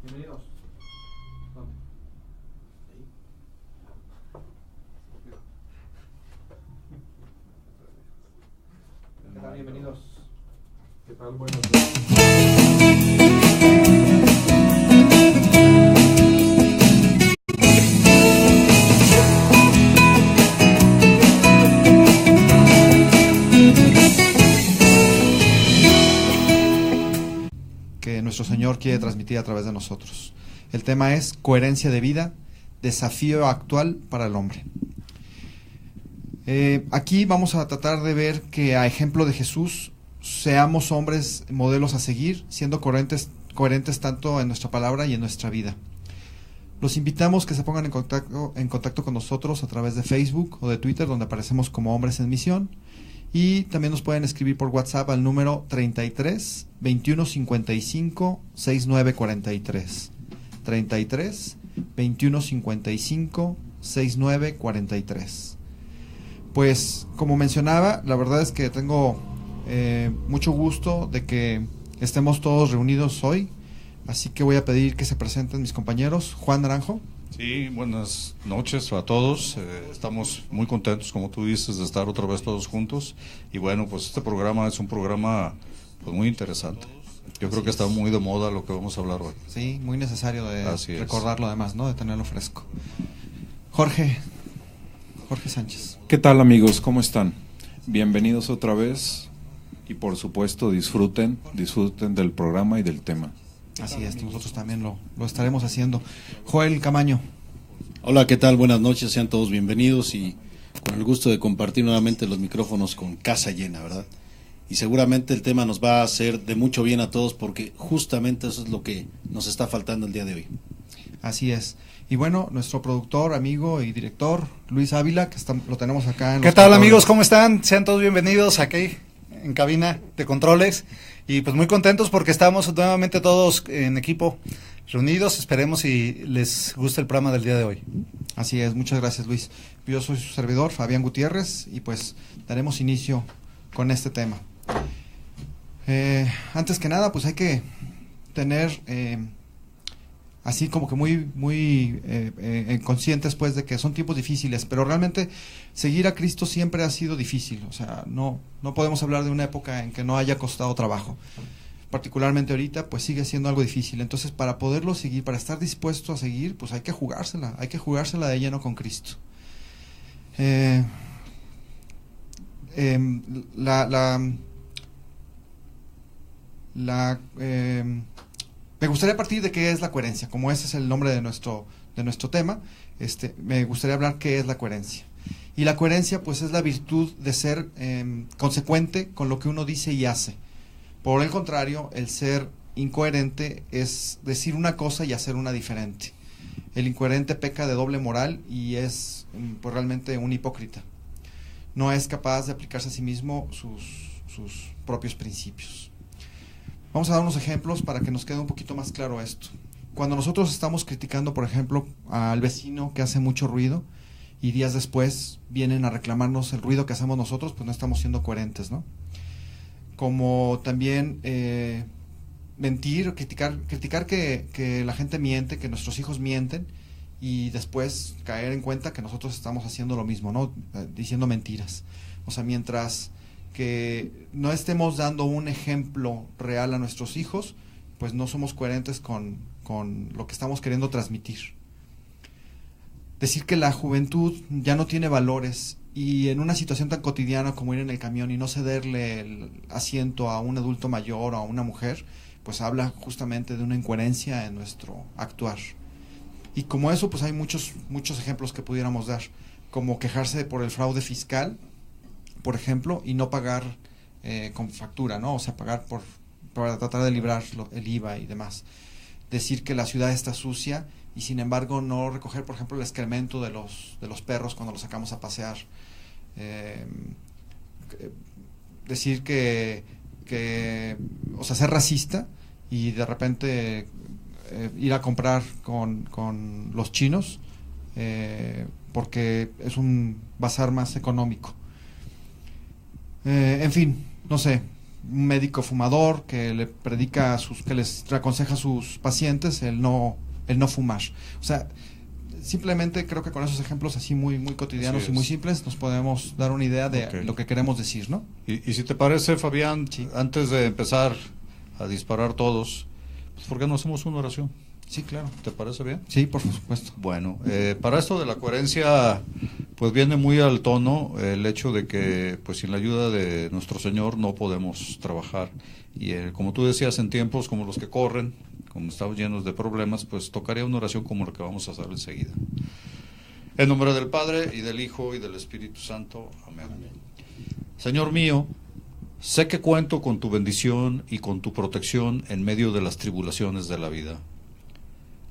Bienvenidos. ¿Dónde? Ahí. ¿Qué tal? Bienvenidos. ¿Qué tal? Buenas noches. Que nuestro Señor quiere transmitir a través de nosotros. El tema es coherencia de vida, desafío actual para el hombre. Aquí vamos a tratar de ver que a ejemplo de Jesús seamos hombres modelos a seguir, siendo coherentes tanto en nuestra palabra y en nuestra vida. Los invitamos que se pongan en contacto con nosotros a través de Facebook o de Twitter, donde aparecemos como Hombres en Misión. Y también nos pueden escribir por WhatsApp al número 33 21 55 69 43. 33 21 55 69 43. Pues como mencionaba, la verdad es que tengo mucho gusto de que estemos todos reunidos hoy. Así que voy a pedir que se presenten mis compañeros. Juan Naranjo. Sí, buenas noches a todos. Estamos muy contentos, como tú dices, de estar otra vez todos juntos. Y bueno, pues este programa es un programa pues muy interesante. Yo creo que está muy de moda lo que vamos a hablar hoy. Sí, muy necesario de Así recordarlo además, ¿no? De tenerlo fresco. Jorge Sánchez. ¿Qué tal, amigos? ¿Cómo están? Bienvenidos otra vez y por supuesto disfruten del programa y del tema. Así es, nosotros también lo estaremos haciendo. Joel Camaño. Hola, ¿qué tal? Buenas noches, sean todos bienvenidos y con el gusto de compartir nuevamente los micrófonos con casa llena, ¿verdad? Y seguramente el tema nos va a hacer de mucho bien a todos porque justamente eso es lo que nos está faltando el día de hoy. Así es. Y bueno, nuestro productor, amigo y director, Luis Ávila, que lo tenemos acá en ¿Qué tal, amigos? ¿Cómo están? Sean todos bienvenidos aquí en cabina de controles. Y pues muy contentos porque estamos nuevamente todos en equipo reunidos. Esperemos y les guste el programa del día de hoy. Así es, muchas gracias, Luis. Yo soy su servidor, Fabián Gutiérrez, y pues daremos inicio con este tema. Antes que nada, pues hay que tener así como que muy conscientes pues de que son tiempos difíciles, pero realmente seguir a Cristo siempre ha sido difícil. O sea, no podemos hablar de una época en que no haya costado trabajo. Particularmente ahorita pues sigue siendo algo difícil. Entonces, para poderlo seguir, para estar dispuesto a seguir, pues hay que jugársela de lleno con Cristo. Me gustaría partir de qué es la coherencia. Como ese es el nombre de nuestro tema, me gustaría hablar qué es la coherencia. Y la coherencia pues es la virtud de ser consecuente con lo que uno dice y hace. Por el contrario, el ser incoherente es decir una cosa y hacer una diferente. El incoherente peca de doble moral y es pues realmente un hipócrita. No es capaz de aplicarse a sí mismo sus propios principios. Vamos a dar unos ejemplos para que nos quede un poquito más claro esto. Cuando nosotros estamos criticando, por ejemplo, al vecino que hace mucho ruido y días después vienen a reclamarnos el ruido que hacemos nosotros, pues no estamos siendo coherentes, ¿no? Como también mentir, criticar que la gente miente, que nuestros hijos mienten y después caer en cuenta que nosotros estamos haciendo lo mismo, ¿no? Diciendo mentiras. O sea, mientras que no estemos dando un ejemplo real a nuestros hijos, pues no somos coherentes con lo que estamos queriendo transmitir. Decir que la juventud ya no tiene valores y en una situación tan cotidiana como ir en el camión y no cederle el asiento a un adulto mayor o a una mujer, pues habla justamente de una incoherencia en nuestro actuar. Y como eso, pues hay muchos ejemplos que pudiéramos dar, como quejarse por el fraude fiscal, por ejemplo, y no pagar con factura, ¿no? O sea, pagar para tratar de librar el IVA y demás. Decir que la ciudad está sucia y sin embargo no recoger, por ejemplo, el excremento de los perros cuando los sacamos a pasear. Decir que o sea, ser racista y de repente ir a comprar con los chinos porque es un bazar más económico. En fin, no sé, un médico fumador que le predica que les aconseja a sus pacientes el no fumar. O sea, simplemente creo que con esos ejemplos así muy cotidianos y muy simples nos podemos dar una idea de lo que queremos decir, ¿no? Y si te parece, Fabián, antes de empezar a disparar todos, pues ¿por qué no hacemos una oración? Sí, claro. ¿Te parece bien? Sí, por supuesto. Bueno, para esto de la coherencia, pues viene muy al tono el hecho de que, pues sin la ayuda de nuestro Señor no podemos trabajar. Y como tú decías, en tiempos como los que corren, como estamos llenos de problemas, pues tocaría una oración como la que vamos a hacer enseguida. En nombre del Padre, y del Hijo, y del Espíritu Santo. Amén. Señor mío, sé que cuento con tu bendición y con tu protección en medio de las tribulaciones de la vida.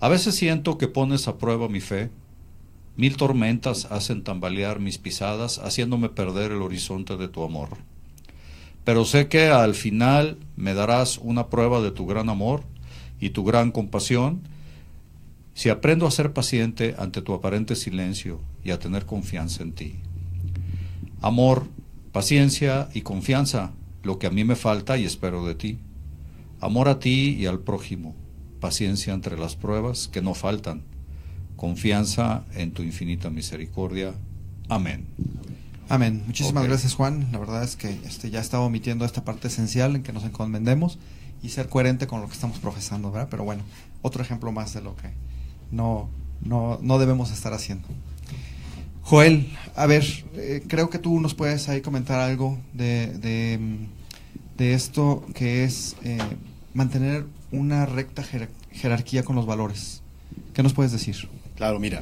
A veces siento que pones a prueba mi fe. 1000 tormentas hacen tambalear mis pisadas, haciéndome perder el horizonte de tu amor. Pero sé que al final me darás una prueba de tu gran amor y tu gran compasión, si aprendo a ser paciente ante tu aparente silencio y a tener confianza en ti. Amor, paciencia y confianza, lo que a mí me falta y espero de ti. Amor a ti y al prójimo. Paciencia entre las pruebas que no faltan, confianza en tu infinita misericordia. Amén. Amén. Muchísimas gracias, Juan. La verdad es que ya estaba omitiendo esta parte esencial en que nos encomendemos y ser coherente con lo que estamos profesando, ¿verdad? Pero bueno, otro ejemplo más de lo que no debemos estar haciendo. Joel, a ver, creo que tú nos puedes ahí comentar algo de esto que es mantener una recta jerarquía con los valores. ¿Qué nos puedes decir? Claro, mira,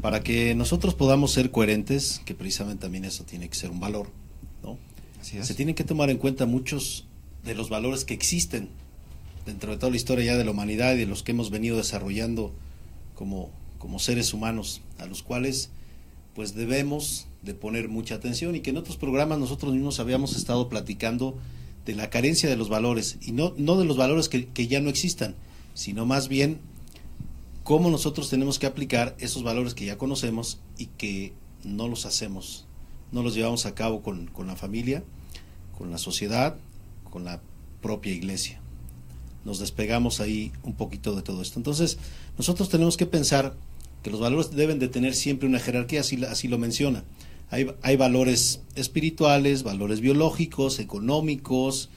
para que nosotros podamos ser coherentes, que precisamente también eso tiene que ser un valor, ¿no? Así es. Se tienen que tomar en cuenta muchos de los valores que existen dentro de toda la historia ya de la humanidad y de los que hemos venido desarrollando como seres humanos, a los cuales pues debemos de poner mucha atención, y que en otros programas nosotros mismos habíamos estado platicando de la carencia de los valores, y no de los valores que ya no existan, sino más bien cómo nosotros tenemos que aplicar esos valores que ya conocemos y que no los hacemos, no los llevamos a cabo con la familia, con la sociedad, con la propia iglesia. Nos despegamos ahí un poquito de todo esto. Entonces, nosotros tenemos que pensar que los valores deben de tener siempre una jerarquía, así lo menciona. Hay valores espirituales, valores biológicos, económicos,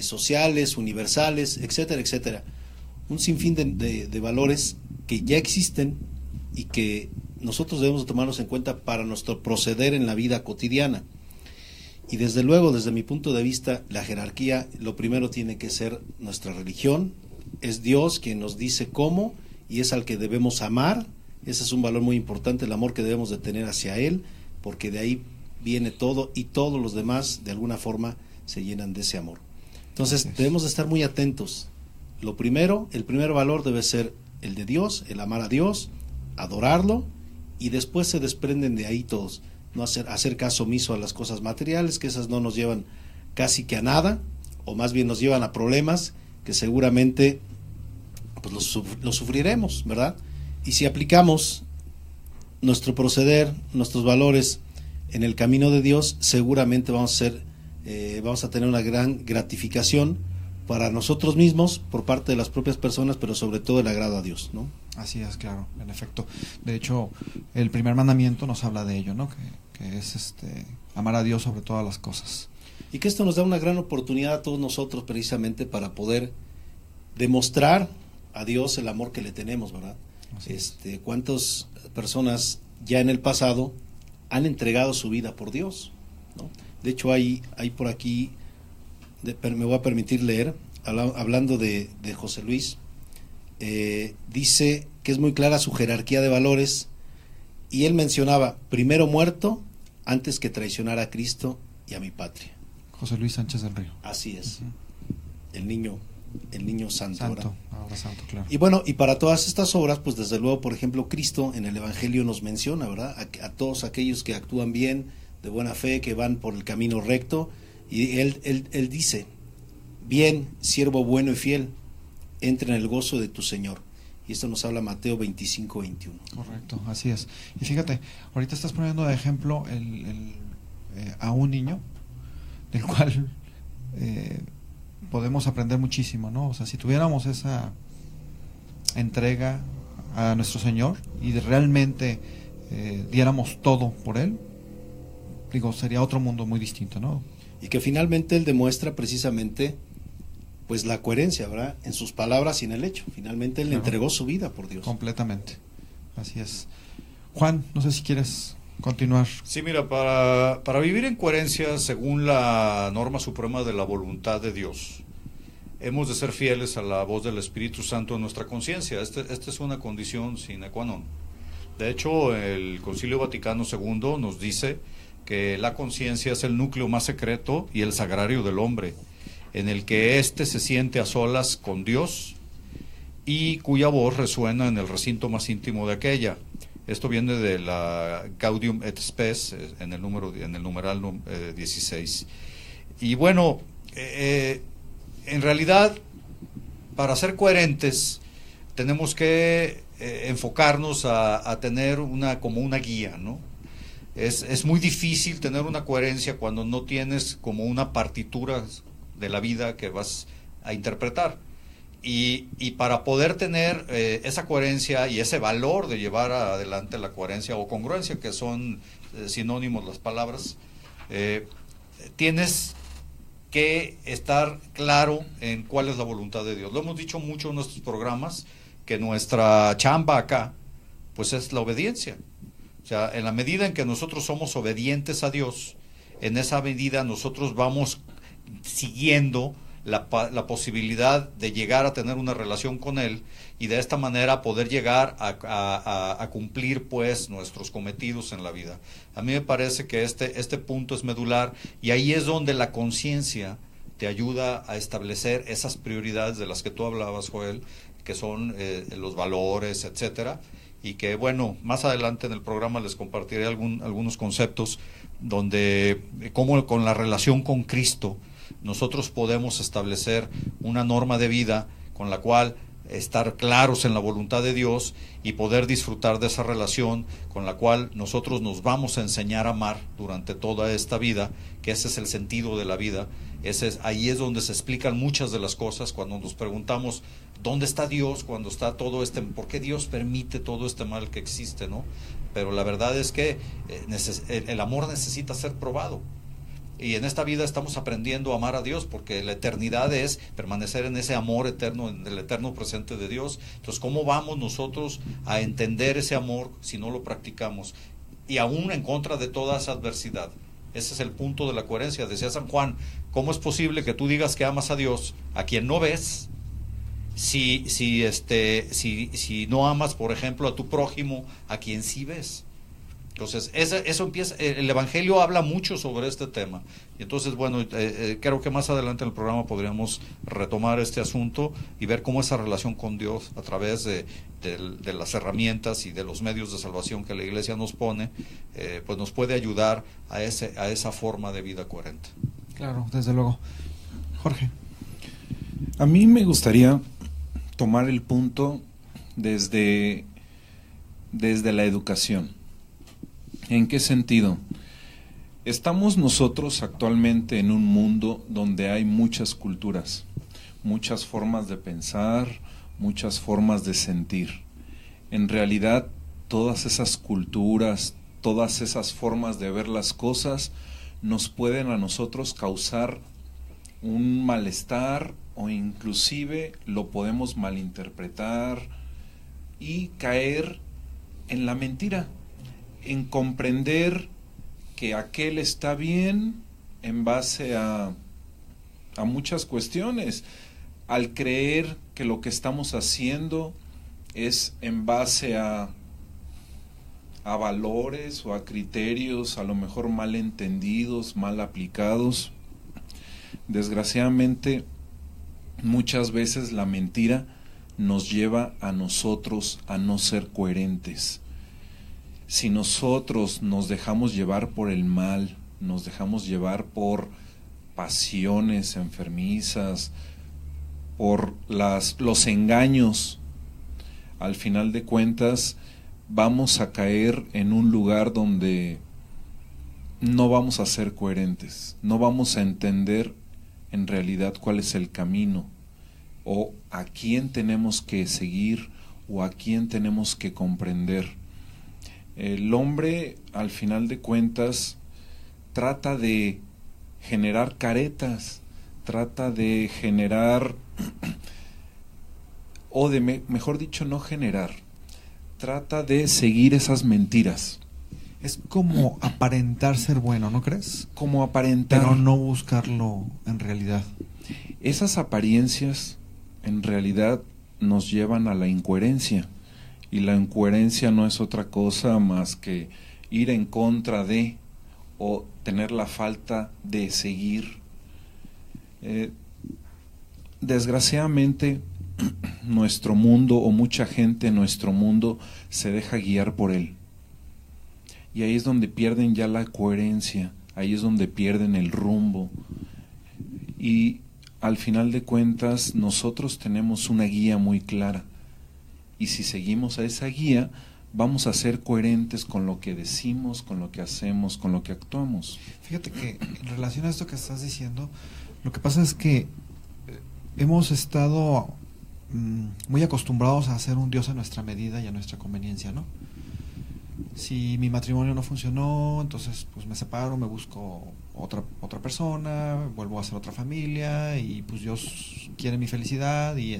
sociales, universales, etcétera, etcétera. Un sinfín de valores que ya existen y que nosotros debemos tomarlos en cuenta para nuestro proceder en la vida cotidiana. Y desde luego, desde mi punto de vista, la jerarquía, lo primero tiene que ser nuestra religión. Es Dios quien nos dice cómo, y es al que debemos amar. Ese es un valor muy importante, el amor que debemos de tener hacia Él, porque de ahí viene todo, y todos los demás de alguna forma se llenan de ese amor. Entonces debemos de estar muy atentos. El primer valor debe ser el de Dios, el amar a Dios, adorarlo, y después se desprenden de ahí todos. No hacer caso omiso a las cosas materiales, que esas no nos llevan casi que a nada, o más bien nos llevan a problemas que seguramente pues los sufriremos, ¿verdad? Y si aplicamos nuestro proceder, nuestros valores en el camino de Dios, seguramente vamos a tener una gran gratificación para nosotros mismos, por parte de las propias personas, pero sobre todo el agrado a Dios, ¿no? Así es, claro, en efecto. De hecho, el primer mandamiento nos habla de ello, ¿no? Que es amar a Dios sobre todas las cosas. Y que esto nos da una gran oportunidad a todos nosotros, precisamente para poder demostrar a Dios el amor que le tenemos, ¿verdad? ¿Cuántas personas ya en el pasado han entregado su vida por Dios, ¿no? De hecho, hay por aquí, me voy a permitir leer, hablando de José Luis, dice que es muy clara su jerarquía de valores, y él mencionaba: primero muerto antes que traicionar a Cristo y a mi patria. José Luis Sánchez del Río. Así es. El niño santo, ahora santo, claro. Y bueno, y para todas estas obras, pues desde luego, por ejemplo, Cristo en el Evangelio nos menciona, ¿verdad? A todos aquellos que actúan bien, de buena fe, que van por el camino recto, y él dice: bien, siervo bueno y fiel, entra en el gozo de tu Señor. Y esto nos habla Mateo 25, 21. Correcto, así es. Y fíjate, ahorita estás poniendo de ejemplo a un niño, del cual podemos aprender muchísimo, ¿no? O sea, si tuviéramos esa entrega a nuestro Señor y realmente diéramos todo por Él, digo, sería otro mundo muy distinto, ¿no? Y que finalmente Él demuestra precisamente pues la coherencia, ¿verdad? En sus palabras y en el hecho. Finalmente Él le entregó su vida por Dios. Completamente, así es. Juan, no sé si quieres continuar. Sí, mira, para vivir en coherencia según la norma suprema de la voluntad de Dios, hemos de ser fieles a la voz del Espíritu Santo en nuestra conciencia. Esta es una condición sine qua non. De hecho, el Concilio Vaticano II nos dice que la conciencia es el núcleo más secreto y el sagrario del hombre, en el que éste se siente a solas con Dios y cuya voz resuena en el recinto más íntimo de aquella. Esto viene de la Gaudium et Spes, en el numeral 16. Y bueno, en realidad, para ser coherentes, tenemos que enfocarnos a tener como una guía, ¿no? Es muy difícil tener una coherencia cuando no tienes como una partitura de la vida que vas a interpretar. Y para poder tener esa coherencia y ese valor de llevar adelante la coherencia o congruencia, que son sinónimos las palabras, tienes que estar claro en cuál es la voluntad de Dios. Lo hemos dicho mucho en nuestros programas, que nuestra chamba acá, pues es la obediencia. O sea, en la medida en que nosotros somos obedientes a Dios, en esa medida nosotros vamos siguiendo la posibilidad de llegar a tener una relación con Él y de esta manera poder llegar a cumplir pues nuestros cometidos en la vida. A mí me parece que este punto es medular y ahí es donde la conciencia te ayuda a establecer esas prioridades de las que tú hablabas, Joel, que son los valores, etcétera, y que bueno, más adelante en el programa les compartiré algunos conceptos donde cómo con la relación con Cristo nosotros podemos establecer una norma de vida con la cual estar claros en la voluntad de Dios y poder disfrutar de esa relación con la cual nosotros nos vamos a enseñar a amar durante toda esta vida, que ese es el sentido de la vida. Ahí es donde se explican muchas de las cosas cuando nos preguntamos ¿dónde está Dios cuando está todo por qué Dios permite todo este mal que existe, ¿no? Pero la verdad es que el amor necesita ser probado. Y en esta vida estamos aprendiendo a amar a Dios, porque la eternidad es permanecer en ese amor eterno, en el eterno presente de Dios. Entonces, ¿cómo vamos nosotros a entender ese amor si no lo practicamos? Y aún en contra de toda esa adversidad. Ese es el punto de la coherencia. Decía San Juan, ¿cómo es posible que tú digas que amas a Dios a quien no ves? Si no amas, por ejemplo, a tu prójimo a quien sí ves. Entonces, eso empieza, el Evangelio habla mucho sobre este tema. Y entonces, bueno, creo que más adelante en el programa podríamos retomar este asunto y ver cómo esa relación con Dios, a través de las herramientas y de los medios de salvación que la Iglesia nos pone, pues nos puede ayudar a esa forma de vida coherente. Claro, desde luego. Jorge. A mí me gustaría tomar el punto desde la educación. ¿En qué sentido? Estamos nosotros actualmente en un mundo donde hay muchas culturas, muchas formas de pensar, muchas formas de sentir. En realidad, todas esas culturas, todas esas formas de ver las cosas, nos pueden a nosotros causar un malestar o inclusive lo podemos malinterpretar y caer en la mentira, en comprender que aquel está bien en base a muchas cuestiones, al creer que lo que estamos haciendo es en base a valores o a criterios a lo mejor mal entendidos, mal aplicados. Desgraciadamente, muchas veces la mentira nos lleva a nosotros a no ser coherentes. Si nosotros nos dejamos llevar por el mal, nos dejamos llevar por pasiones enfermizas, por los engaños, al final de cuentas vamos a caer en un lugar donde no vamos a ser coherentes, no vamos a entender en realidad cuál es el camino, o a quién tenemos que seguir, o a quién tenemos que comprender. El hombre, al final de cuentas, trata de generar caretas, trata de generar, o de, mejor dicho, no generar, trata de seguir esas mentiras. Es como aparentar ser bueno, ¿no crees? Como aparentar. Pero no buscarlo en realidad. Esas apariencias en realidad nos llevan a la incoherencia, y la incoherencia no es otra cosa más que ir en contra de, o tener la falta de seguir. Desgraciadamente nuestro mundo, o mucha gente en nuestro mundo, se deja guiar por él, y ahí es donde pierden ya la coherencia, ahí es donde pierden el rumbo, y al final de cuentas nosotros tenemos una guía muy clara, y si seguimos a esa guía vamos a ser coherentes con lo que decimos, con lo que hacemos, con lo que actuamos. Fíjate que en relación a esto que estás diciendo, lo que pasa es que hemos estado muy acostumbrados a hacer un Dios a nuestra medida y a nuestra conveniencia, ¿no? Si mi matrimonio no funcionó, entonces pues me separo, me busco otra persona, vuelvo a hacer otra familia, y pues Dios quiere mi felicidad, y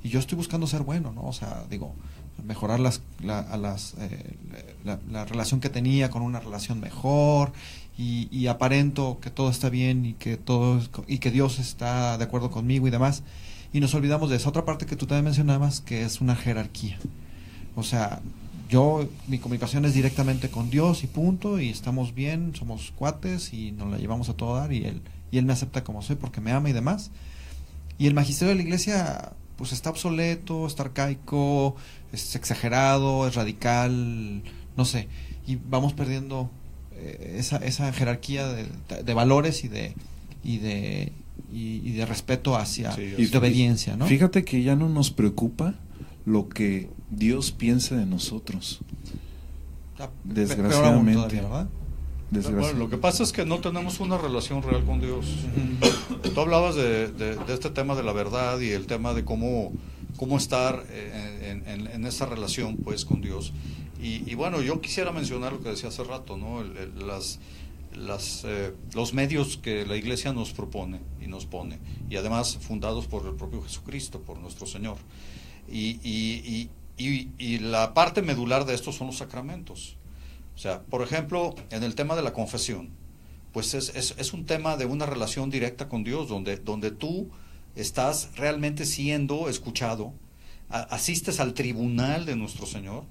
yo estoy buscando ser bueno, ¿no? O sea, digo, mejorar la relación que tenía con una relación mejor, y aparento que todo está bien, y que Dios está de acuerdo conmigo y demás, y nos olvidamos de esa otra parte que tú también mencionabas, que es una jerarquía. O sea, mi comunicación es directamente con Dios y punto, y estamos bien, somos cuates y nos la llevamos a todo dar, y él me acepta como soy porque me ama y demás. Y el magisterio de la iglesia pues está obsoleto, está arcaico, es exagerado, es radical, no sé, y vamos perdiendo esa jerarquía de valores y de respeto hacia, y de obediencia, ¿no? Fíjate que ya no nos preocupa lo que Dios piensa de nosotros. Desgraciadamente. Todavía, ¿verdad? Bueno, lo que pasa es que no tenemos una relación real con Dios. Tú hablabas de este tema de la verdad, y el tema de cómo estar en esa relación pues con Dios. Y bueno, yo quisiera mencionar lo que decía hace rato, ¿no? Los medios que la Iglesia nos propone y nos pone, y además fundados por el propio Jesucristo, por nuestro Señor. Y la parte medular de esto son los sacramentos. O sea, por ejemplo, en el tema de la confesión, pues es un tema de una relación directa con Dios, donde tú estás realmente siendo escuchado, asistes al tribunal de nuestro Señor,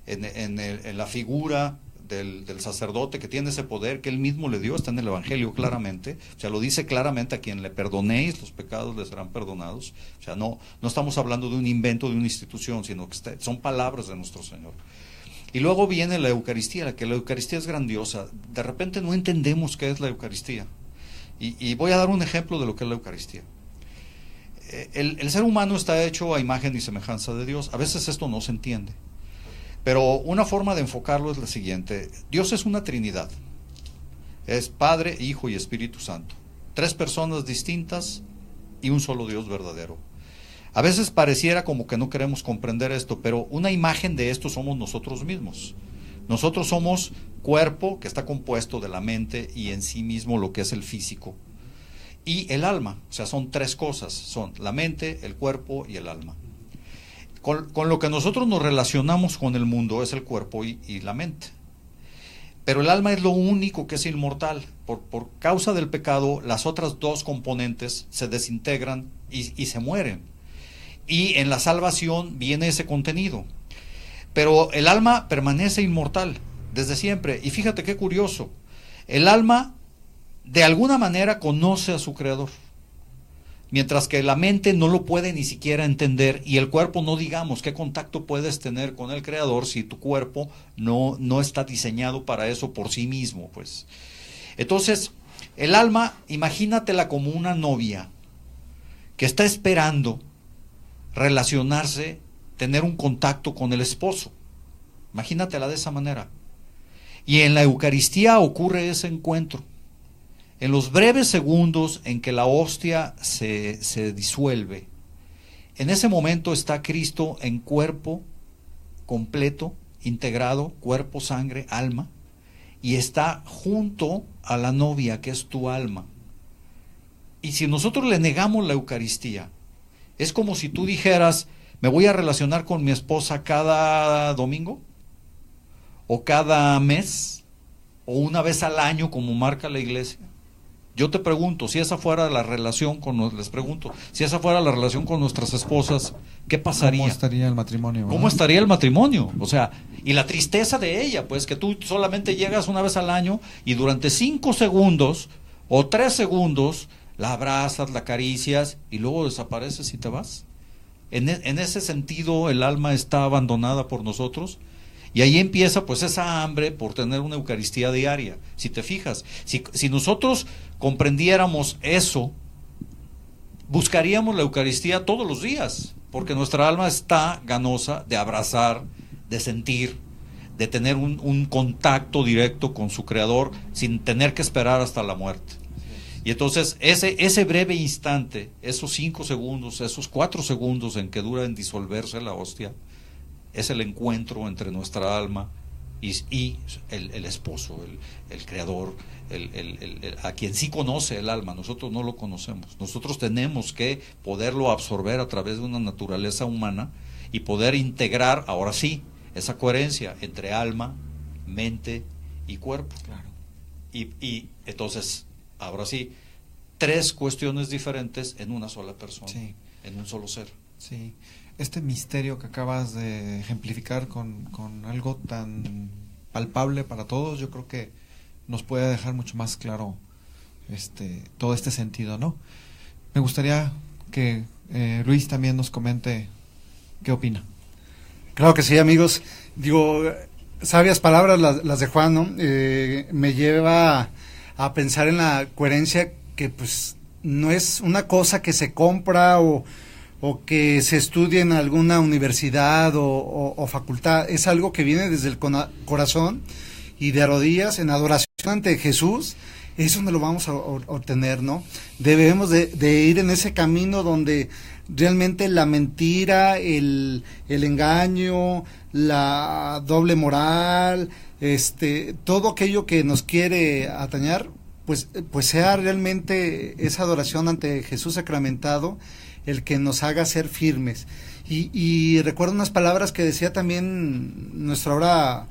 en la figura del sacerdote que tiene ese poder que él mismo le dio, está en el Evangelio claramente, o sea, lo dice claramente: a quien le perdonéis los pecados le serán perdonados. O sea, no estamos hablando de un invento de una institución, sino que son palabras de nuestro Señor. Y luego viene la Eucaristía, que la Eucaristía es grandiosa. De repente no entendemos qué es la Eucaristía, y voy a dar un ejemplo de lo que es la Eucaristía. El ser humano está hecho a imagen y semejanza de Dios. A veces esto no se entiende, pero una forma de enfocarlo es la siguiente: Dios es una Trinidad, es Padre, Hijo y Espíritu Santo, 3 personas distintas y un solo Dios verdadero. A veces pareciera como que no queremos comprender esto, pero una imagen de esto somos nosotros mismos. Nosotros somos cuerpo que está compuesto de la mente y en sí mismo lo que es el físico, y el alma. O sea, son 3 cosas, son la mente, el cuerpo y el alma. Con lo que nosotros nos relacionamos con el mundo es el cuerpo y la mente. Pero el alma es lo único que es inmortal. Por causa del pecado, las otras 2 componentes se desintegran y se mueren. Y en la salvación viene ese contenido. Pero el alma permanece inmortal desde siempre. Y fíjate qué curioso: el alma de alguna manera conoce a su creador, mientras que la mente no lo puede ni siquiera entender, y el cuerpo, no digamos qué contacto puedes tener con el creador si tu cuerpo no está diseñado para eso por sí mismo, pues. Entonces, el alma, imagínatela como una novia que está esperando relacionarse, tener un contacto con el esposo. Imagínatela de esa manera. Y en la Eucaristía ocurre ese encuentro. en los breves segundos en que la hostia se disuelve, en ese momento está Cristo en cuerpo completo, integrado, cuerpo, sangre, alma, y está junto a la novia, que es tu alma. Y si nosotros le negamos la Eucaristía, es como si tú dijeras, me voy a relacionar con mi esposa cada domingo, o cada mes, o una vez al año, como marca la iglesia. Yo te pregunto, si esa fuera la relación les pregunto, si esa fuera la relación con nuestras esposas, ¿qué pasaría? ¿Cómo estaría el matrimonio? ¿Cómo estaría el matrimonio? O sea, y la tristeza de ella, pues que tú solamente llegas una vez al año y durante 5 segundos o 3 segundos la abrazas, la acaricias y luego desapareces y te vas. En ese sentido el alma está abandonada por nosotros. Y ahí empieza pues esa hambre por tener una Eucaristía diaria. Si te fijas, si nosotros comprendiéramos eso, buscaríamos la Eucaristía todos los días, porque nuestra alma está ganosa de abrazar, de sentir, de tener un contacto directo con su Creador sin tener que esperar hasta la muerte. Y entonces ese breve instante, esos 5 segundos, esos 4 segundos en que dura en disolverse la hostia, es el encuentro entre nuestra alma y el esposo, el creador, a quien sí conoce el alma. Nosotros no lo conocemos. Nosotros tenemos que poderlo absorber a través de una naturaleza humana y poder integrar, ahora sí, esa coherencia entre alma, mente y cuerpo. Claro. Y entonces, ahora sí, 3 cuestiones diferentes en una sola persona, Sí. en un solo ser. Sí, este misterio que acabas de ejemplificar con algo tan palpable para todos, yo creo que nos puede dejar mucho más claro todo este sentido, ¿no? Me gustaría que Luis también nos comente qué opina. Claro que sí, amigos. Digo, sabias palabras las de Juan, ¿no? Me lleva a pensar en la coherencia, que pues no es una cosa que se compra o que se estudie en alguna universidad o facultad. Es algo que viene desde el corazón, y de rodillas, en adoración ante Jesús, es donde lo vamos a obtener, ¿no? Debemos de ir en ese camino donde realmente la mentira, el engaño, la doble moral, todo aquello que nos quiere atañar, pues sea realmente esa adoración ante Jesús sacramentado el que nos haga ser firmes. Y recuerdo unas palabras que decía también nuestro ahora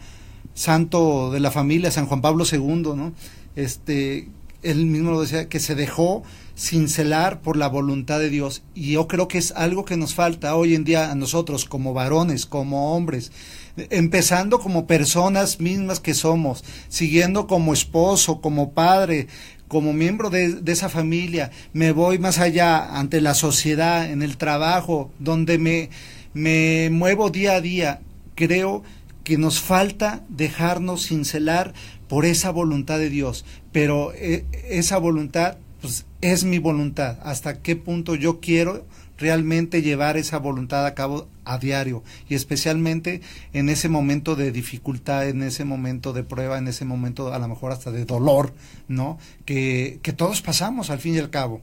santo de la familia, San Juan Pablo II, ¿no? Él mismo lo decía, que se dejó cincelar por la voluntad de Dios. Y yo creo que es algo que nos falta hoy en día a nosotros, como varones, como hombres, empezando como personas mismas que somos, siguiendo como esposo, como padre, como miembro de esa familia. Me voy más allá ante la sociedad, en el trabajo, donde me muevo día a día. Creo que nos falta dejarnos cincelar por esa voluntad de Dios, pero esa voluntad pues es mi voluntad. Hasta qué punto yo quiero realmente llevar esa voluntad a cabo a diario, y especialmente en ese momento de dificultad, en ese momento de prueba, en ese momento a lo mejor hasta de dolor, ¿no? Que todos pasamos al fin y al cabo.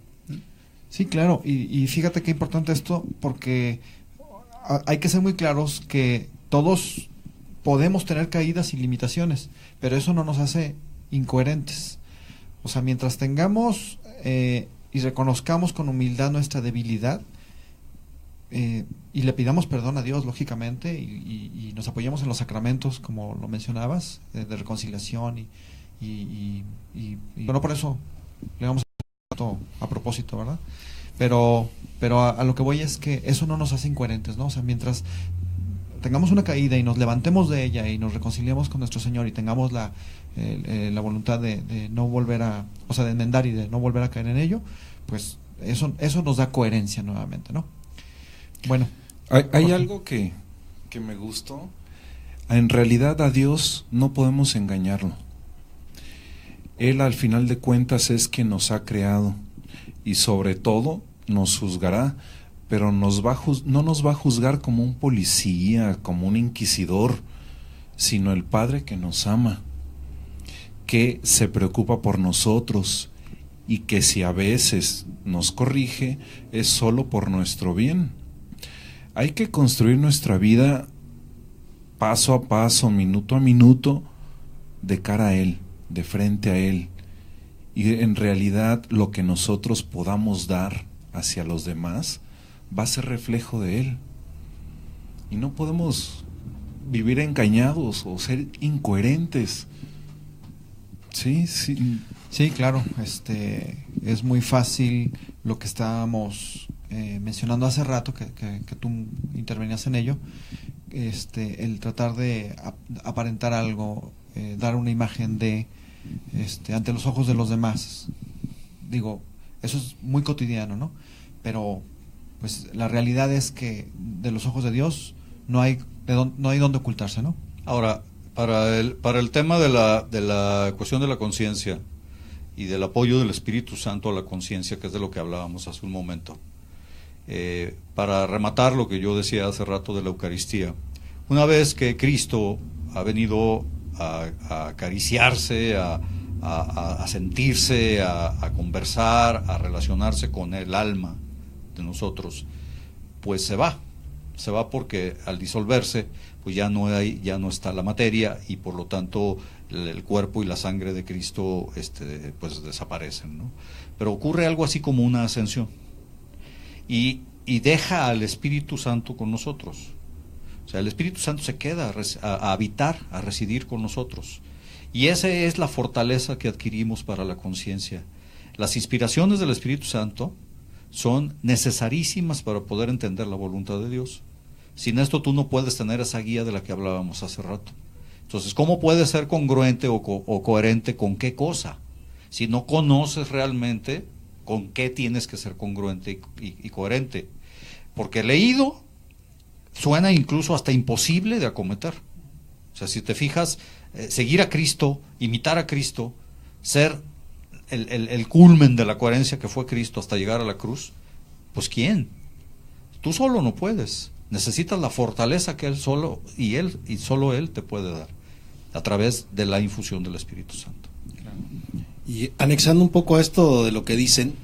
Sí, claro, y fíjate qué importante esto, porque hay que ser muy claros que todos podemos tener caídas y limitaciones, pero eso no nos hace incoherentes. O sea, mientras tengamos y reconozcamos con humildad nuestra debilidad, y le pidamos perdón a Dios, lógicamente, y nos apoyemos en los sacramentos, como lo mencionabas, de reconciliación, y bueno, por eso le vamos a propósito, ¿verdad? Pero a lo que voy es que eso no nos hace incoherentes, ¿no? O sea, mientras tengamos una caída y nos levantemos de ella y nos reconciliemos con nuestro Señor y tengamos la voluntad de no volver o sea, de enmendar y de no volver a caer en ello, pues eso nos da coherencia nuevamente, ¿no? Bueno. Hay algo que me gustó. En realidad a Dios no podemos engañarlo. Él al final de cuentas es quien nos ha creado y sobre todo nos juzgará, pero no nos va a juzgar como un policía, como un inquisidor, sino el Padre que nos ama, que se preocupa por nosotros y que si a veces nos corrige es solo por nuestro bien. Hay que construir nuestra vida paso a paso, minuto a minuto, de cara a Él, de frente a Él. Y en realidad lo que nosotros podamos dar hacia los demás va a ser reflejo de Él. Y no podemos vivir engañados o ser incoherentes. Sí, sí. Sí, claro, es muy fácil lo que estábamos mencionando hace rato, que tú intervenías en ello, el tratar de aparentar algo, dar una imagen de, ante los ojos de los demás. Digo, eso es muy cotidiano, ¿no? Pero, pues, la realidad es que de los ojos de Dios no hay dónde ocultarse, ¿no? Ahora, para el tema de la cuestión de la conciencia y del apoyo del Espíritu Santo a la conciencia, que es de lo que hablábamos hace un momento, para rematar lo que yo decía hace rato de la Eucaristía, una vez que Cristo ha venido a acariciarse, a sentirse, a conversar, a relacionarse con el alma de nosotros, pues se va porque al disolverse pues ya no está la materia, y por lo tanto el cuerpo y la sangre de Cristo pues desaparecen, ¿no? Pero ocurre algo así como una ascensión y deja al Espíritu Santo con nosotros. O sea, el Espíritu Santo se queda a habitar, a residir con nosotros, y esa es la fortaleza que adquirimos para la conciencia. Las inspiraciones del Espíritu Santo son necesarísimas para poder entender la voluntad de Dios. Sin esto tú no puedes tener esa guía de la que hablábamos hace rato. Entonces, ¿cómo puedes ser congruente o coherente con qué cosa? Si no conoces realmente con qué tienes que ser congruente y coherente. Porque leído suena incluso hasta imposible de acometer. O sea, si te fijas, seguir a Cristo, imitar a Cristo, ser el culmen de la coherencia que fue Cristo hasta llegar a la cruz, pues ¿quién? Tú solo no puedes. Necesitas la fortaleza que Él solo y solo Él te puede dar, a través de la infusión del Espíritu Santo. Y anexando un poco a esto de lo que dicen,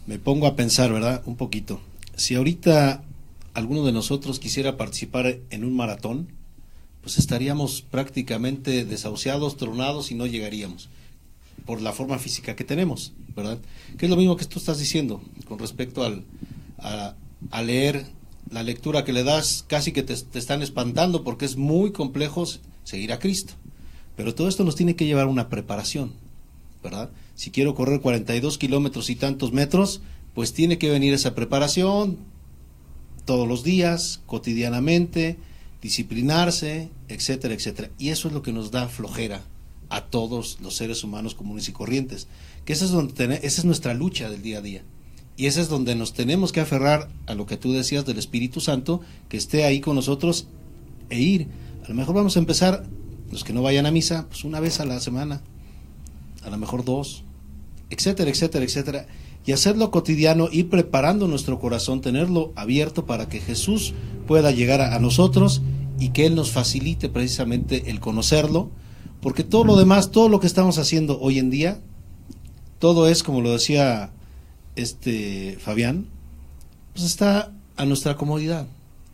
me pongo a pensar, ¿verdad? Un poquito. Si ahorita alguno de nosotros quisiera participar en un maratón, pues estaríamos prácticamente desahuciados, tronados, y no llegaríamos por la forma física que tenemos, ¿verdad? Que es lo mismo que tú estás diciendo con respecto a leer. La lectura que le das casi que te están espantando, porque es muy complejo seguir a Cristo. Pero todo esto nos tiene que llevar a una preparación, ¿verdad? Si quiero correr 42 kilómetros y tantos metros, pues tiene que venir esa preparación todos los días, cotidianamente, disciplinarse, etcétera, etcétera. Y eso es lo que nos da flojera a todos los seres humanos comunes y corrientes, que esa es nuestra lucha del día a día. Y ese es donde nos tenemos que aferrar a lo que tú decías del Espíritu Santo, que esté ahí con nosotros e ir. A lo mejor vamos a empezar, los que no vayan a misa, pues una vez a la semana, a lo mejor 2, etcétera, etcétera, etcétera. Y hacerlo cotidiano, ir preparando nuestro corazón, tenerlo abierto para que Jesús pueda llegar a nosotros y que Él nos facilite precisamente el conocerlo, porque todo lo demás, todo lo que estamos haciendo hoy en día, todo es, como lo decía Fabián, pues está a nuestra comodidad,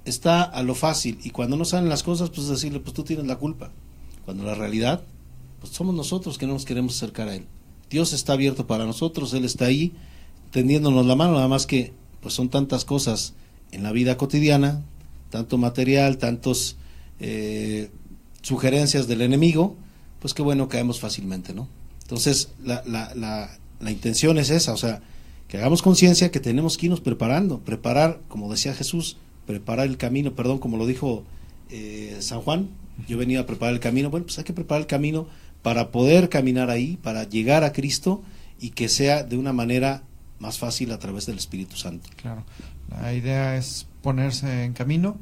está a lo fácil, y cuando no salen las cosas, pues decirle, pues tú tienes la culpa, cuando la realidad, pues somos nosotros que no nos queremos acercar a Él. Dios está abierto para nosotros, Él está ahí tendiéndonos la mano, nada más que pues son tantas cosas en la vida cotidiana, tanto material, tantos sugerencias del enemigo, pues que bueno, caemos fácilmente, ¿no? Entonces la intención es esa, o sea, que hagamos conciencia que tenemos que irnos preparar, como decía Jesús, preparar el camino, como lo dijo San Juan, yo venía a preparar el camino. Bueno, pues hay que preparar el camino para poder caminar ahí, para llegar a Cristo, y que sea de una manera más fácil a través del Espíritu Santo. Claro, la idea es ponerse en camino,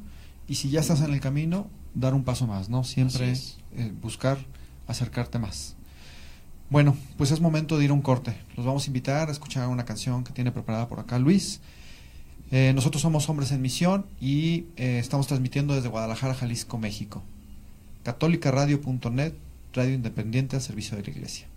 y si ya estás en el camino, dar un paso más, ¿no? Siempre buscar acercarte más. Bueno, pues es momento de ir a un corte. Los vamos a invitar a escuchar una canción que tiene preparada por acá Luis. Nosotros somos Hombres en Misión y estamos transmitiendo desde Guadalajara, Jalisco, México. Católicaradio.net, radio independiente al servicio de la Iglesia.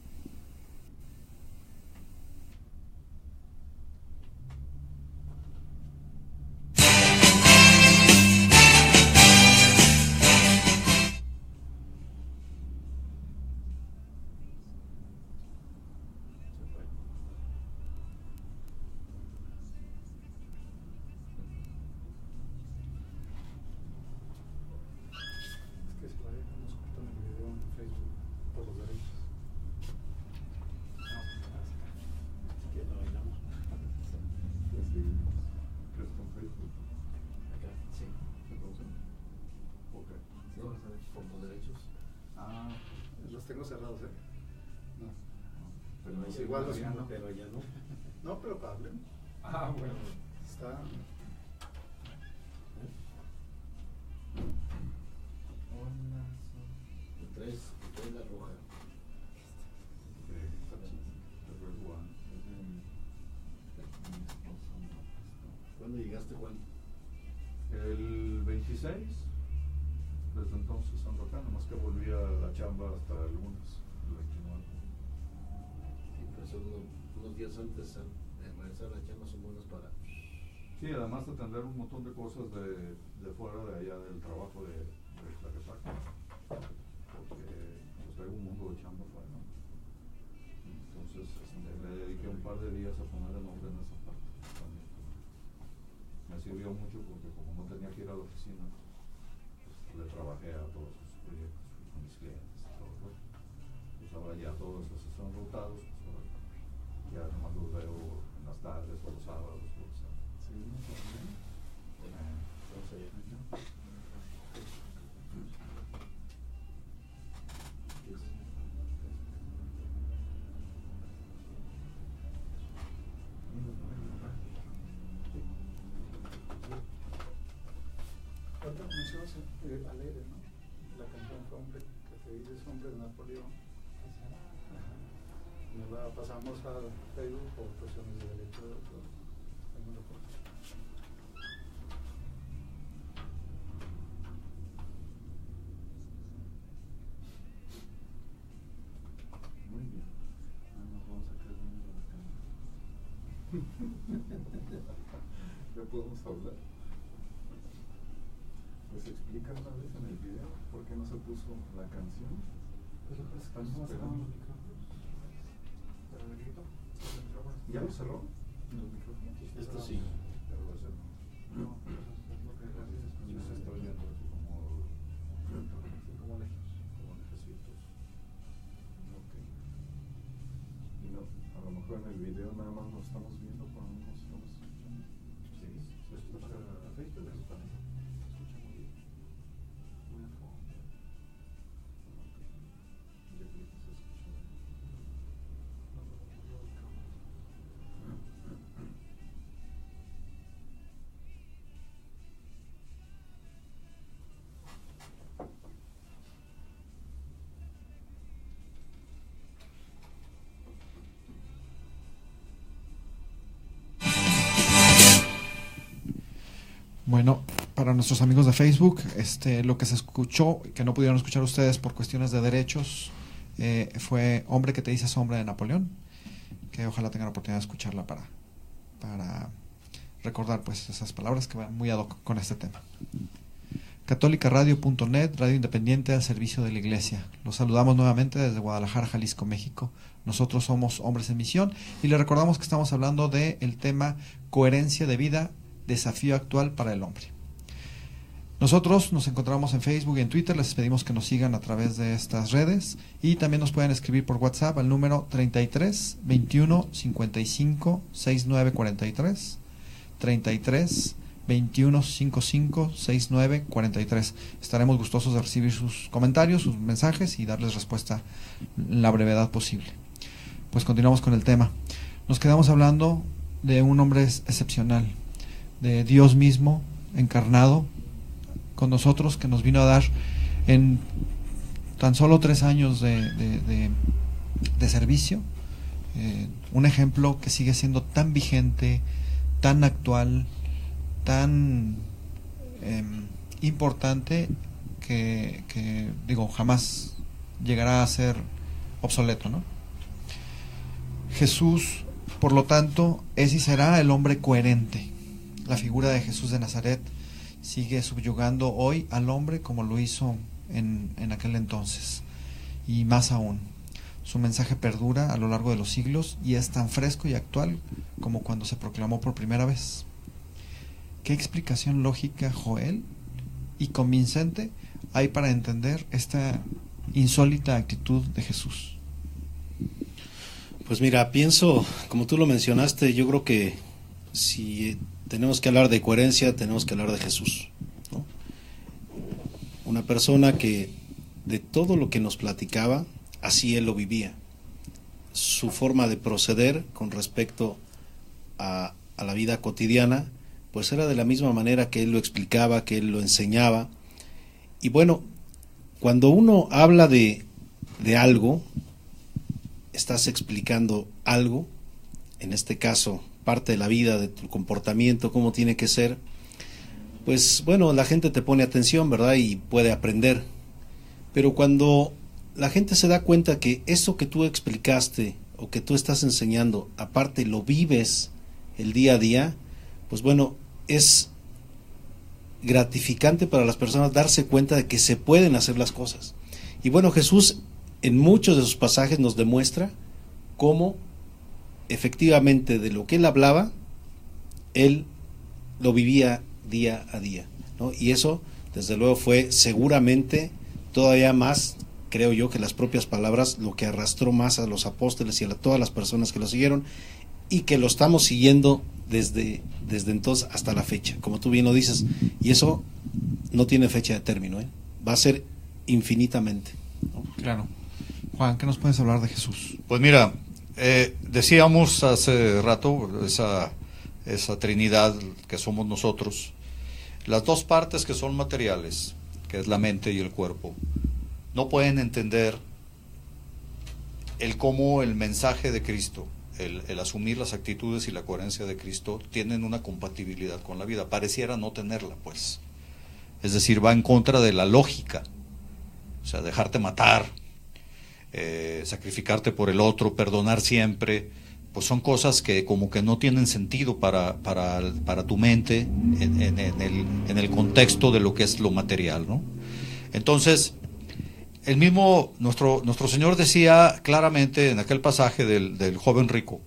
tengo cerrados, ¿eh? No. Pero Pues ahí igual los ya no, no. pero ya no. No, pero cable. Ah, bueno. Está. Traes la roja. ¿Cuándo llegaste, Juan? El 26, desde entonces ando acá, nomás que volví a la chamba hasta el lunes, el 29. Sí, pues unos días antes de regresar a la chamba son buenos para... Sí, además de atender un montón de cosas de fuera de allá del trabajo de Tlaquepaque, porque pues traigo un mundo de chamba fuera, ¿no? Entonces le dediqué un par de días a poner en orden esa parte también. Me sirvió mucho porque como no tenía que ir a la oficina, pues le trabajé a todos sus proyectos con mis clientes y todo, ¿no? Pues ahora ya todos esos están rotados, pues ahora ya nomás los veo en las tardes o los sábados, o los sábados. Otra mencionas alegre, ¿no? La canción fue hombre, que te dices hombre de Napoleón. Ajá. Nos la pasamos a Facebook por cuestiones de derecho de autor. Ahí me lo pones. Muy bien. Nos vamos a quedar viendo la cámara. ¿Ya podemos hablar? Pues explica una vez en el video por qué no se puso la canción. Pues lo que pasa es que Estamos no esperando. los micrófonos. Pero el grito, el micrófono. ¿Ya lo cerró? ¿Los micrófonos? Esto sí. Pero ese no. No, pues es lo que hace es Yo se estoy viendo así como como lejos. como lejecitos. Ok. Y no, a lo mejor en el video nada más lo estamos viendo, pero no nos estamos escuchando. Sí, se escucha perfecto, se escucha muy bien. Muy a fondo. Yo creo que se escucha bien. Bueno, para nuestros amigos de Facebook, lo que se escuchó, que no pudieron escuchar ustedes por cuestiones de derechos, fue Hombre que te dices hombre de Napoleón, que ojalá tengan la oportunidad de escucharla para recordar pues esas palabras que van muy ad hoc con este tema. Católicaradio.net, radio independiente al servicio de la Iglesia. Los saludamos nuevamente desde Guadalajara, Jalisco, México. Nosotros somos Hombres en Misión y les recordamos que estamos hablando del tema coherencia de vida, desafío actual para el hombre. Nosotros nos encontramos en Facebook y en Twitter, les pedimos que nos sigan a través de estas redes y también nos pueden escribir por WhatsApp al número 33 21 55 69 43, 33 21 55 69 43. Estaremos gustosos de recibir sus comentarios, sus mensajes y darles respuesta en la brevedad posible. Pues continuamos con el tema. Nos quedamos hablando de un hombre excepcional, de Dios mismo encarnado con nosotros, que nos vino a dar en tan solo 3 años de servicio un ejemplo que sigue siendo tan vigente, tan actual, tan importante que digo, jamás llegará a ser obsoleto, ¿no? Jesús, por lo tanto, es y será el hombre coherente. La figura de Jesús de Nazaret sigue subyugando hoy al hombre como lo hizo en aquel entonces, y más aún. Su mensaje perdura a lo largo de los siglos y es tan fresco y actual como cuando se proclamó por primera vez. ¿Qué explicación lógica, Joel, y convincente hay para entender esta insólita actitud de Jesús? Pues mira, pienso, como tú lo mencionaste, yo creo que si tenemos que hablar de coherencia, tenemos que hablar de Jesús, ¿no? Una persona que de todo lo que nos platicaba, así él lo vivía. Su forma de proceder con respecto a la vida cotidiana, pues era de la misma manera que él lo explicaba, que él lo enseñaba. Y bueno, cuando uno habla de algo, estás explicando algo, en este caso, parte de la vida, de tu comportamiento, cómo tiene que ser, pues bueno, la gente te pone atención, ¿verdad? Y puede aprender. Pero cuando la gente se da cuenta que eso que tú explicaste o que tú estás enseñando, aparte lo vives el día a día, pues bueno, es gratificante para las personas darse cuenta de que se pueden hacer las cosas. Y bueno, Jesús en muchos de sus pasajes nos demuestra cómo efectivamente de lo que él hablaba, él lo vivía día a día, ¿no? Y eso, desde luego, fue seguramente todavía más, creo yo, que las propias palabras, lo que arrastró más a los apóstoles y a todas las personas que lo siguieron, y que lo estamos siguiendo desde entonces hasta la fecha, como tú bien lo dices, y eso no tiene fecha de término, ¿eh? Va a ser infinitamente, ¿no? Claro. Juan, ¿qué nos puedes hablar de Jesús? Pues mira, decíamos hace rato esa Trinidad que somos nosotros, las dos partes que son materiales, que es la mente y el cuerpo, no pueden entender el cómo el mensaje de Cristo, el asumir las actitudes y la coherencia de Cristo tienen una compatibilidad con la vida. Pareciera no tenerla, pues. Es decir, va en contra de la lógica. O sea, dejarte matar, sacrificarte por el otro, perdonar siempre, pues son cosas que como que no tienen sentido para tu mente en el contexto de lo que es lo material, ¿no? Entonces, el mismo, nuestro Señor decía claramente en aquel pasaje del joven rico,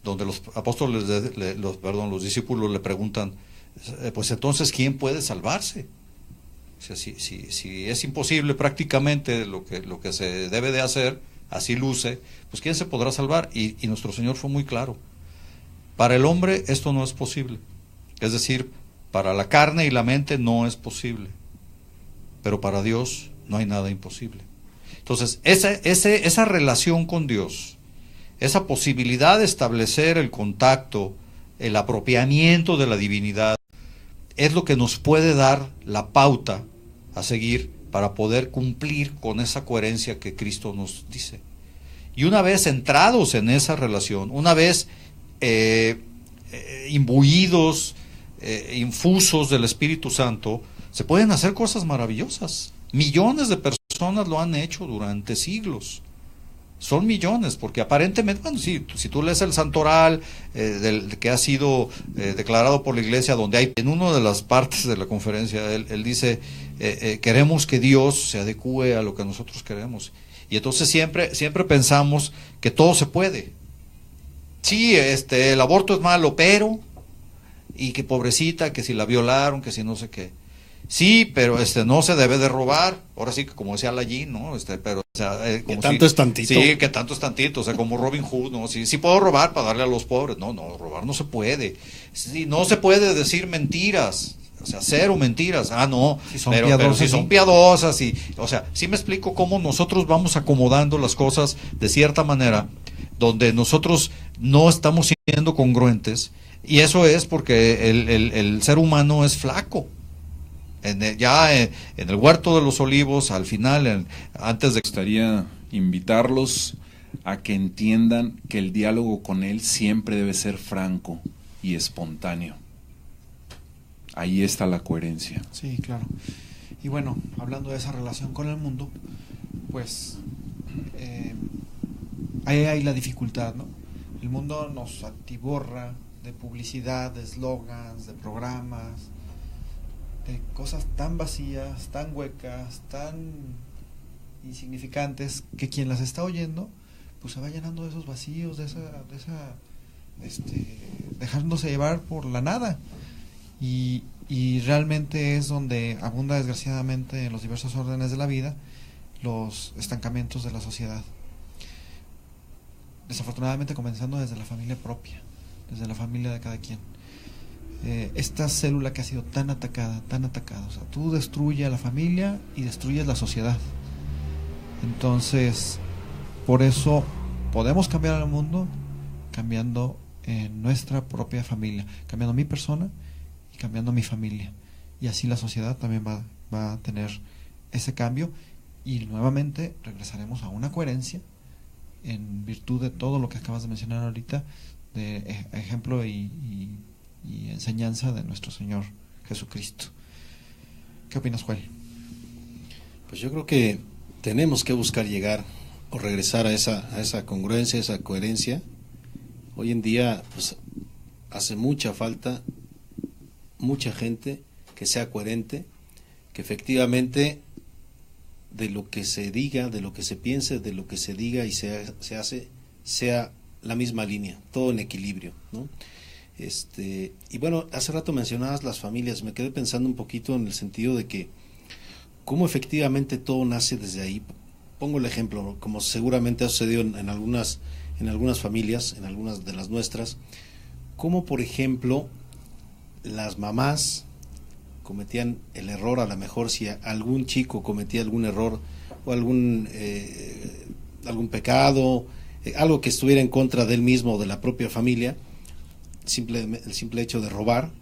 donde los apóstoles, los discípulos le preguntan, pues entonces, ¿quién puede salvarse? O sea, si es imposible prácticamente lo que se debe de hacer, así luce, pues ¿quién se podrá salvar? Y nuestro Señor fue muy claro. Para el hombre esto no es posible. Es decir, para la carne y la mente no es posible. Pero para Dios no hay nada imposible. Entonces, esa relación con Dios, esa posibilidad de establecer el contacto, el apropiamiento de la divinidad, es lo que nos puede dar la pauta a seguir para poder cumplir con esa coherencia que Cristo nos dice. Y una vez entrados en esa relación, una vez imbuidos, infusos del Espíritu Santo, se pueden hacer cosas maravillosas. Millones de personas lo han hecho durante siglos. Son millones, porque aparentemente, bueno, sí, si tú lees el Santoral que ha sido declarado por la Iglesia, donde hay, en una de las partes de la conferencia, él dice, queremos que Dios se adecue a lo que nosotros queremos. Y entonces siempre pensamos que todo se puede. Sí, el aborto es malo, pero, y que pobrecita, que si la violaron, que si no sé qué. Sí, pero no se debe de robar. Ahora sí que como decía allí, ¿no? Pero, o sea, como que tanto es tantito. Sí, que tanto es tantito, o sea, como Robin Hood, ¿no? Sí puedo robar para darle a los pobres. No, robar no se puede. Sí, no se puede decir mentiras. O sea, cero mentiras. Ah, no, si son pero si son piadosas, y, o sea, sí me explico cómo nosotros vamos acomodando las cosas de cierta manera, donde nosotros no estamos siendo congruentes, y eso es porque el ser humano es flaco. En el huerto de los olivos, al final, antes de... Me gustaría invitarlos a que entiendan que el diálogo con él siempre debe ser franco y espontáneo. Ahí está la coherencia. Sí, claro. Y bueno, hablando de esa relación con el mundo, pues ahí hay la dificultad, ¿no? El mundo nos atiborra de publicidad, de eslogans, de programas, de cosas tan vacías, tan huecas, tan insignificantes, que quien las está oyendo, pues se va llenando de esos vacíos, de esa dejándose llevar por la nada. Y realmente es donde abunda, desgraciadamente, en los diversos órdenes de la vida, los estancamientos de la sociedad. Desafortunadamente, comenzando desde la familia propia, desde la familia de cada quien. Esta célula que ha sido tan atacada, o sea, tú destruyes a la familia y destruyes la sociedad. Entonces, por eso podemos cambiar el mundo cambiando en nuestra propia familia, cambiando mi persona y cambiando mi familia. Y así la sociedad también va a tener ese cambio, y nuevamente regresaremos a una coherencia en virtud de todo lo que acabas de mencionar ahorita, de ejemplo y enseñanza de nuestro Señor Jesucristo. ¿Qué opinas, Joel? Pues yo creo que tenemos que buscar llegar o regresar a esa congruencia, esa coherencia. Hoy en día pues hace mucha falta mucha gente que sea coherente, que efectivamente de lo que se diga, de lo que se piense, de lo que se diga y se hace, sea la misma línea, todo en equilibrio, ¿no? Y bueno, hace rato mencionabas las familias, me quedé pensando un poquito en el sentido de que cómo efectivamente todo nace desde ahí. Pongo el ejemplo, como seguramente ha sucedido en algunas familias, en algunas de las nuestras, como por ejemplo las mamás cometían el error, a lo mejor si algún chico cometía algún error o algún pecado, algo que estuviera en contra de él mismo o de la propia familia, el simple hecho de robar,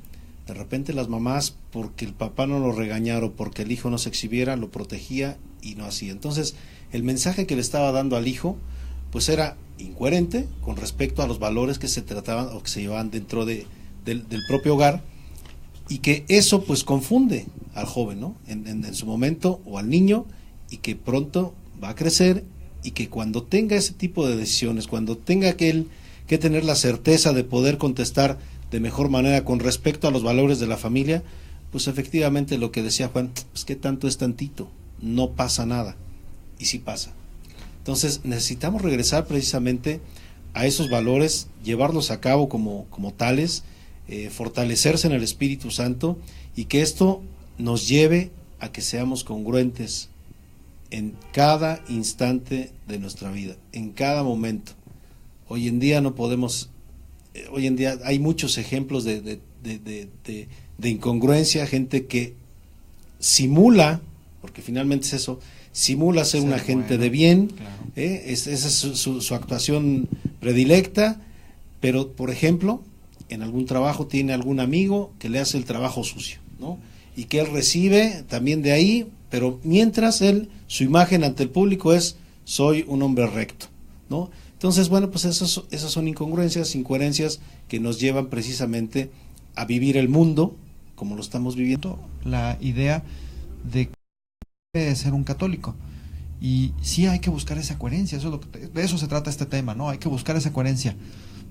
de repente las mamás, porque el papá no lo regañara o porque el hijo no se exhibiera, lo protegía y no hacía. Entonces el mensaje que le estaba dando al hijo pues era incoherente con respecto a los valores que se trataban o que se llevaban dentro del propio hogar, y que eso pues confunde al joven, ¿no? En su momento, o al niño, y que pronto va a crecer, y que cuando tenga ese tipo de decisiones, cuando tenga que tener la certeza de poder contestar de mejor manera con respecto a los valores de la familia, pues efectivamente lo que decía Juan, pues qué tanto es tantito, no pasa nada, y sí pasa. Entonces necesitamos regresar precisamente a esos valores, llevarlos a cabo como tales, fortalecerse en el Espíritu Santo, y que esto nos lleve a que seamos congruentes en cada instante de nuestra vida, en cada momento. Hoy en día no podemos, hoy en día hay muchos ejemplos de incongruencia, gente que simula, porque finalmente es eso, simula ser un agente bueno, de bien, claro. Esa es su actuación predilecta, pero por ejemplo en algún trabajo tiene algún amigo que le hace el trabajo sucio, ¿no? Y que él recibe también de ahí, pero mientras su imagen ante el público es, soy un hombre recto, ¿no? Entonces, bueno, pues esas son incongruencias, incoherencias que nos llevan precisamente a vivir el mundo como lo estamos viviendo. La idea de ser un católico, y sí hay que buscar esa coherencia, de eso se trata este tema, ¿no? Hay que buscar esa coherencia,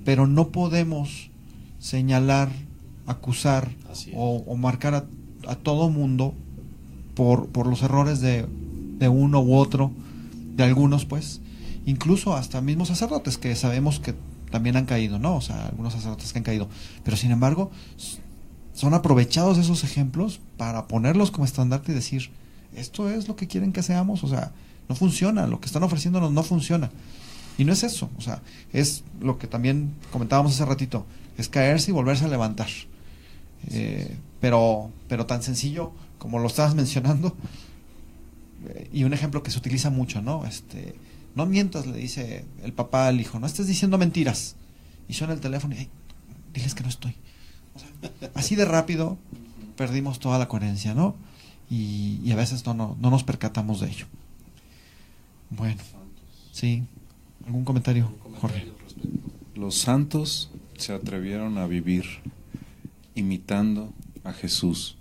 pero no podemos señalar, acusar o marcar a todo mundo por los errores de uno u otro, de algunos pues, incluso hasta mismos sacerdotes que sabemos que también han caído, ¿no? O sea, algunos sacerdotes que han caído, pero sin embargo son aprovechados esos ejemplos para ponerlos como estandarte y decir, esto es lo que quieren que seamos, o sea, no funciona, lo que están ofreciéndonos no funciona. Y no es eso, o sea, es lo que también comentábamos hace ratito, es caerse y volverse a levantar. Pero tan sencillo como lo estabas mencionando, y un ejemplo que se utiliza mucho, ¿no? No mientas, le dice el papá al hijo, no estés diciendo mentiras. Y suena el teléfono y, hey, diles que no estoy. O sea, así de rápido perdimos toda la coherencia, ¿no? Y a veces no nos percatamos de ello. Bueno, sí. ¿Algún comentario, Jorge? Los santos se atrevieron a vivir imitando a Jesús.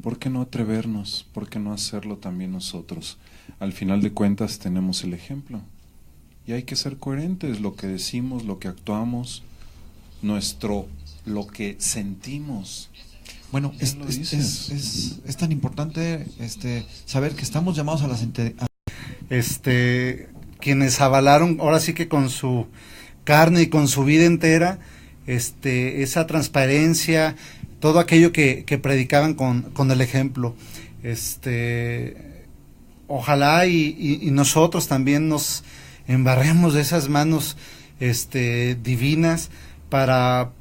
¿Por qué no atrevernos? ¿Por qué no hacerlo también nosotros? Al final de cuentas tenemos el ejemplo. Y hay que ser coherentes, lo que decimos, lo que actuamos, lo que sentimos. Bueno, es tan importante saber que estamos llamados a la quienes avalaron, ahora sí que con su carne y con su vida entera, esa transparencia, todo aquello que predicaban con el ejemplo. Ojalá y nosotros también nos embarremos de esas manos divinas para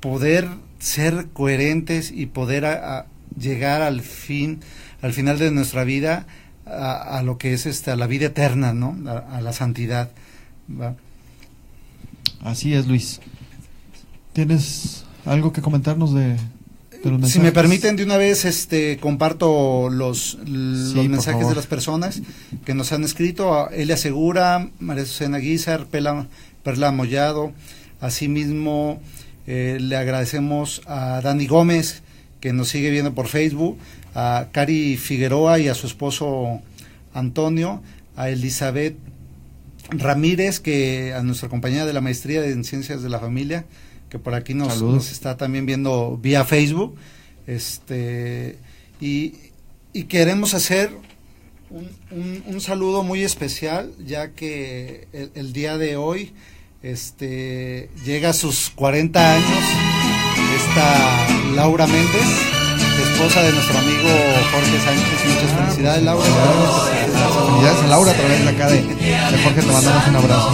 poder ser coherentes y poder llegar al final de nuestra vida a lo que es a la vida eterna, ¿no? A la santidad. ¿va? Así es, Luis. ¿Tienes algo que comentarnos de los mensajes? Si me permiten, de una vez comparto los por mensajes favor. de las personas que nos han escrito. A Elia Segura, María Susana Guizar, Perla Mollado. Asimismo, le agradecemos a Dani Gómez, que nos sigue viendo por Facebook, a Cari Figueroa y a su esposo Antonio, a Elizabeth Ramírez, que a nuestra compañera de la maestría en Ciencias de la Familia, que por aquí nos está también viendo vía Facebook, y queremos hacer un saludo muy especial, ya que el día de hoy llega a sus 40 años esta Laura Méndez, esposa de nuestro amigo Jorge Sánchez. Muchas felicidades, Laura. Felicidades a Laura a través de acá de Jorge, te mandamos un abrazo.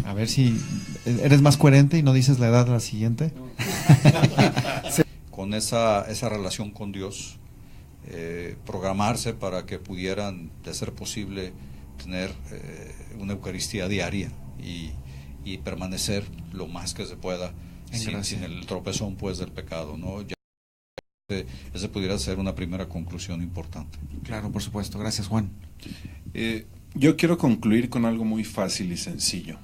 A ver si eres más coherente y no dices la edad de la siguiente. Con esa relación con Dios, programarse para que pudieran, de ser posible, tener una Eucaristía diaria y permanecer lo más que se pueda sin el tropezón pues del pecado, ¿no? Ya, ese pudiera ser una primera conclusión importante. Claro, por supuesto. Gracias, Juan. Yo quiero concluir con algo muy fácil y sencillo.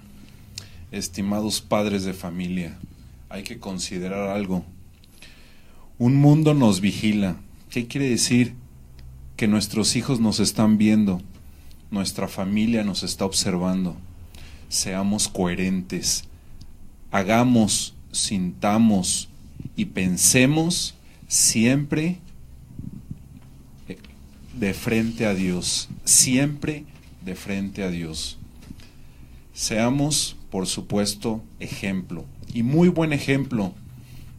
Estimados padres de familia, hay que considerar algo. Un mundo nos vigila. ¿Qué quiere decir? Que nuestros hijos nos están viendo, nuestra familia nos está observando. Seamos coherentes, hagamos, sintamos y pensemos siempre de frente a Dios, siempre de frente a Dios. Seamos, por supuesto, ejemplo, y muy buen ejemplo,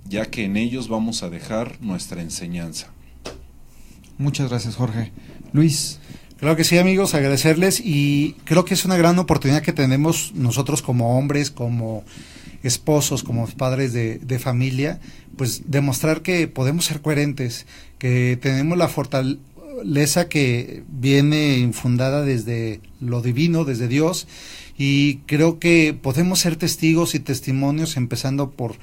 ya que en ellos vamos a dejar nuestra enseñanza. Muchas gracias, Jorge. Luis. Claro que sí, amigos, agradecerles, y creo que es una gran oportunidad que tenemos nosotros como hombres, como esposos, como padres de familia, pues demostrar que podemos ser coherentes, que tenemos la fortaleza que viene infundada desde lo divino, desde Dios, y creo que podemos ser testigos y testimonios empezando por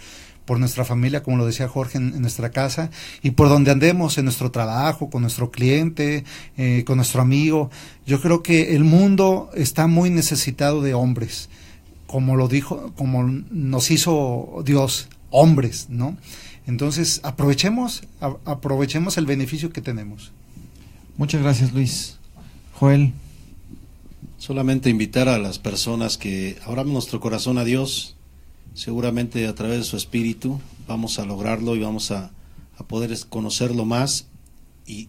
nuestra familia, como lo decía Jorge, en nuestra casa, y por donde andemos, en nuestro trabajo, con nuestro cliente, con nuestro amigo. Yo creo que el mundo está muy necesitado de hombres, como lo dijo, como nos hizo Dios, hombres, ¿no? Entonces, aprovechemos el beneficio que tenemos. Muchas gracias, Luis. Joel. Solamente invitar a las personas que abramos nuestro corazón a Dios. Seguramente a través de su espíritu vamos a lograrlo y vamos a poder conocerlo más y